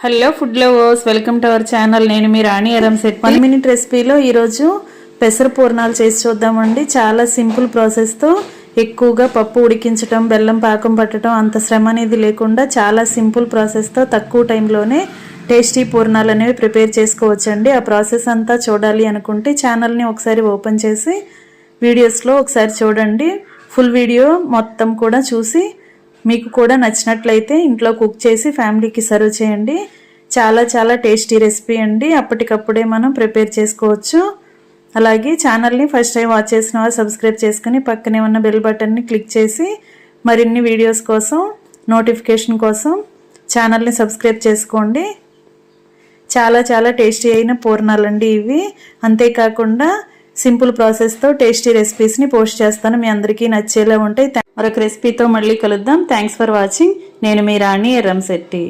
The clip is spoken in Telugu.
Hello food lovers, welcome to our channel. నేను మీ రాణి ఎరంశెట్టి. 1 మినిట్ రెసిపీలో ఈరోజు పెసర పూర్ణాలు చేసి చూద్దామండి. చాలా సింపుల్ ప్రాసెస్తో ఎక్కువగా పప్పు ఉడికించడం, బెల్లం పాకం పట్టడం అంత శ్రమ అనేది లేకుండా చాలా సింపుల్ ప్రాసెస్తో తక్కువ టైంలోనే టేస్టీ పూర్ణాలు అనేవి ప్రిపేర్ చేసుకోవచ్చండి. ఆ ప్రాసెస్ అంతా చూడాలి అనుకుంటే ఛానల్ని ఒకసారి ఓపెన్ చేసి వీడియోస్లో ఒకసారి చూడండి. ఫుల్ వీడియో మొత్తం కూడా చూసి మీకు కూడా నచ్చినట్లయితే ఇంట్లో కుక్ చేసి ఫ్యామిలీకి సర్వ్ చేయండి. చాలా టేస్టీ రెసిపీ అండి. అప్పటికప్పుడే మనం ప్రిపేర్ చేసుకోవచ్చు. అలాగే ఛానల్ని ఫస్ట్ టైం వాచ్ చేసిన వారు సబ్స్క్రైబ్ చేసుకుని పక్కనే ఉన్న బెల్ బటన్ని క్లిక్ చేసి మరిన్ని వీడియోస్ కోసం, నోటిఫికేషన్ కోసం ఛానల్ని సబ్స్క్రైబ్ చేసుకోండి. చాలా టేస్టీ అయిన పూర్ణాలండి ఇవి. అంతేకాకుండా సింపుల్ ప్రాసెస్తో టేస్టీ రెసిపీస్ని పోస్ట్ చేస్తాను. మీ అందరికీ నచ్చేలా ఉంటాయి. మరొక రెసిపీతో మళ్ళీ కలుద్దాం. Thanks for watching. నేను మీ రాణి ఎరంశెట్టి.